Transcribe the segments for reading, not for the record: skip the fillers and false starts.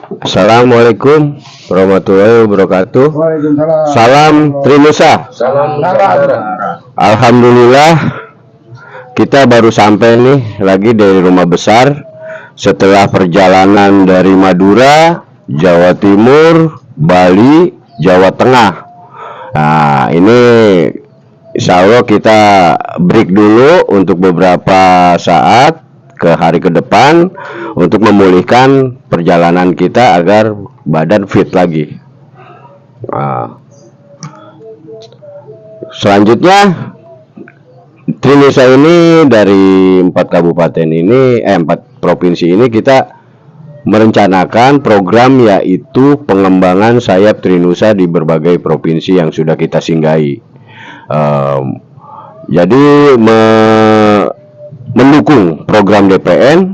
Assalamualaikum warahmatullahi wabarakatuh. Waalaikumsalam. Salam Trinusa. Salam Nusantara. Alhamdulillah kita baru sampai nih lagi dari Rumah Besar setelah perjalanan dari Madura, Jawa Timur, Bali, Jawa Tengah. Nah, ini insya Allah kita break dulu untuk beberapa saat ke hari ke depan untuk memulihkan perjalanan kita agar badan fit lagi. Nah, selanjutnya Trinusa ini dari 4 kabupaten ini, 4 provinsi ini kita merencanakan program yaitu pengembangan sayap Trinusa di berbagai provinsi yang sudah kita singgahi. Jadi mendukung program DPN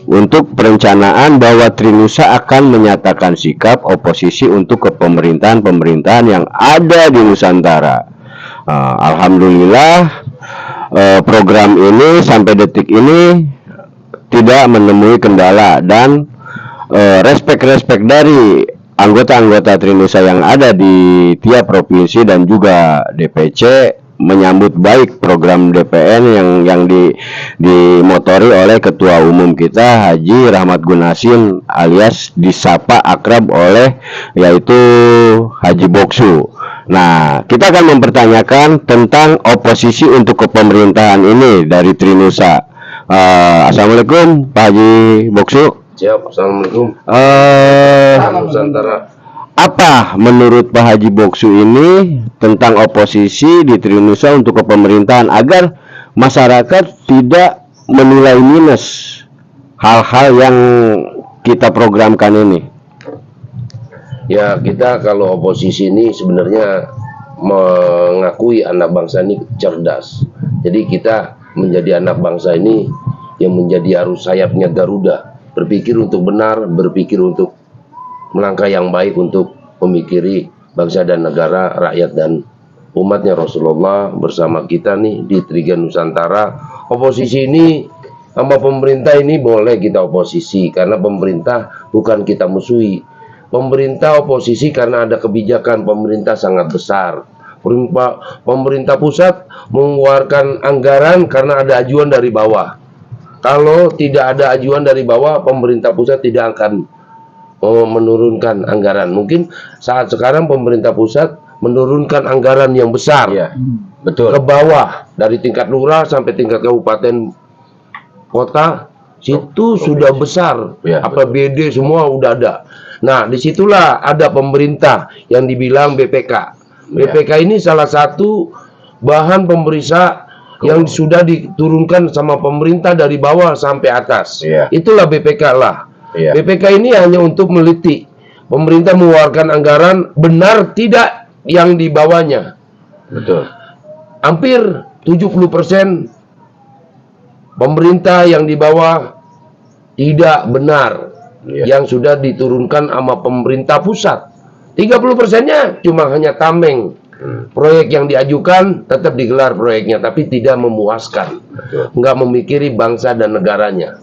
untuk perencanaan bahwa Trinusa akan menyatakan sikap oposisi untuk kepemerintahan-pemerintahan yang ada di Nusantara. Alhamdulillah program ini sampai detik ini tidak menemui kendala dan respek dari anggota-anggota Trinusa yang ada di tiap provinsi dan juga DPC menyambut baik program DPN yang dimotori oleh Ketua Umum kita Haji Rahmat Gunasin alias disapa akrab oleh yaitu Haji Boksu. Nah, kita akan mempertanyakan tentang oposisi untuk kepemerintahan ini dari Trinusa. Assalamualaikum Pak Haji Boksu. Siap, assalamualaikum. Salam Nusantara. Apa menurut Pak Haji Boksu ini tentang oposisi di Trinusa untuk kepemerintahan agar masyarakat tidak menilai minus hal-hal yang kita programkan ini? Ya, kita kalau oposisi ini sebenarnya mengakui anak bangsa ini cerdas. Jadi kita menjadi anak bangsa ini yang menjadi arus sayapnya Garuda, berpikir untuk benar, berpikir untuk melangkah yang baik untuk memikiri bangsa dan negara, rakyat dan umatnya Rasulullah bersama kita nih di Triga Nusantara. Oposisi ini sama pemerintah ini boleh kita oposisi karena pemerintah bukan kita musuhi. Pemerintah oposisi karena ada kebijakan pemerintah sangat besar. Pemerintah pusat mengeluarkan anggaran karena ada ajuan dari bawah. Kalau tidak ada ajuan dari bawah, pemerintah pusat tidak akan menurunkan anggaran. Mungkin saat sekarang pemerintah pusat menurunkan anggaran yang besar, ya, betul, ke bawah dari tingkat lurah sampai tingkat kabupaten kota, situ sudah besar, ya, APBD semua udah ada. Nah, disitulah ada pemerintah yang dibilang BPK. BPK ini salah satu bahan pemeriksa yang sudah diturunkan sama pemerintah dari bawah sampai atas. Ya. Itulah BPK lah. Ya. BPK ini hanya untuk meliti pemerintah mengeluarkan anggaran benar tidak yang dibawanya. Betul. Hampir 70% pemerintah yang di bawah tidak benar, yang sudah diturunkan sama pemerintah pusat. 30%-nya cuma hanya tameng. Proyek yang diajukan tetap digelar proyeknya, tapi tidak memuaskan. Nggak memikiri bangsa dan negaranya.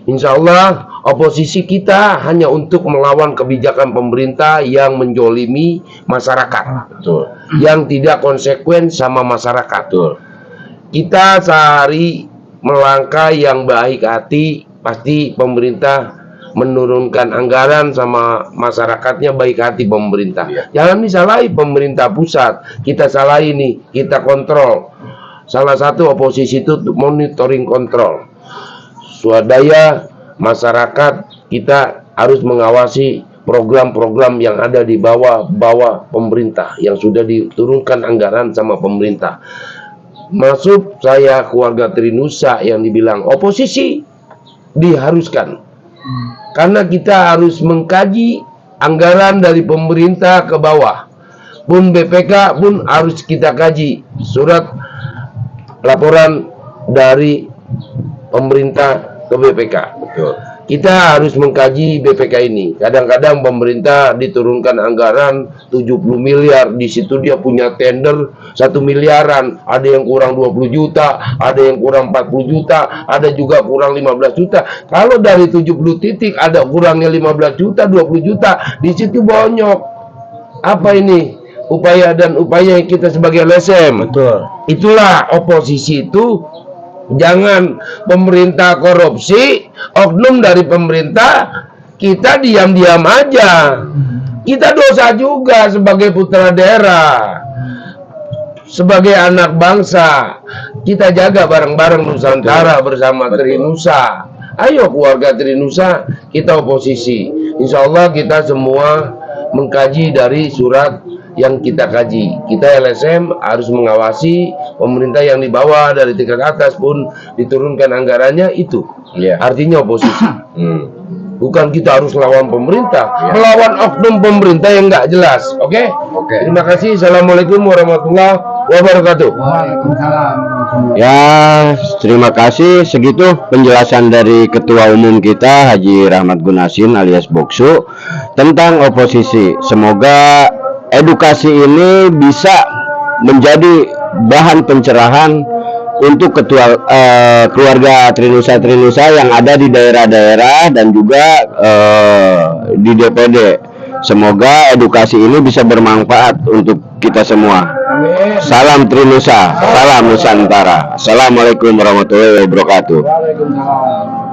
Insya Allah oposisi kita hanya untuk melawan kebijakan pemerintah yang menjolimi masyarakat. Betul. Yang tidak konsekuen sama masyarakat. Betul. Kita sehari melangkah yang baik hati, pasti pemerintah menurunkan anggaran sama masyarakatnya baik hati pemerintah. Jangan disalahi pemerintah pusat, kita salahi nih, kita kontrol. Salah satu oposisi itu monitoring kontrol. Swadaya masyarakat kita harus mengawasi program-program yang ada di bawah pemerintah yang sudah diturunkan anggaran sama pemerintah. Masuk saya keluarga Trinusa yang dibilang oposisi diharuskan. Karena kita harus mengkaji anggaran dari pemerintah ke bawah. Pun BPK pun harus kita kaji surat laporan dari pemerintah ke BPK. Betul. kita harus mengkaji BPK ini. Kadang-kadang pemerintah diturunkan anggaran 70 miliar, di situ dia punya tender 1 miliaran, ada yang kurang 20 juta, ada yang kurang 40 juta, ada juga kurang 15 juta. Kalau dari 70 titik ada kurangnya 15 juta, 20 juta, di situ bonyok. Apa ini? Upaya dan upaya kita sebagai LSM. Betul. Itulah oposisi itu. Jangan pemerintah korupsi, oknum dari pemerintah, kita diam-diam aja. Kita dosa juga sebagai putra daerah, sebagai anak bangsa. Kita jaga bareng-bareng Nusantara bersama Trinusa. Ayo keluarga Trinusa, kita oposisi. Insya Allah kita semua mengkaji dari surat yang kita kaji. Kita LSM harus mengawasi pemerintah yang di bawah, dari tingkat atas pun diturunkan anggarannya itu. Artinya oposisi. Bukan kita harus lawan pemerintah, melawan oknum pemerintah yang nggak jelas. Oke? Terima kasih. Assalamualaikum warahmatullahi wabarakatuh. Waalaikumsalam. Ya, terima kasih. Segitu penjelasan dari Ketua Umum kita Haji Rahmat Gunasin alias Boksu tentang oposisi. Semoga edukasi ini bisa menjadi bahan pencerahan untuk keluarga Trinusa yang ada di daerah-daerah dan juga di DPD. Semoga edukasi ini bisa bermanfaat untuk kita semua. Salam Trinusa, salam Nusantara. Assalamualaikum warahmatullahi wabarakatuh. Waalaikumsalam.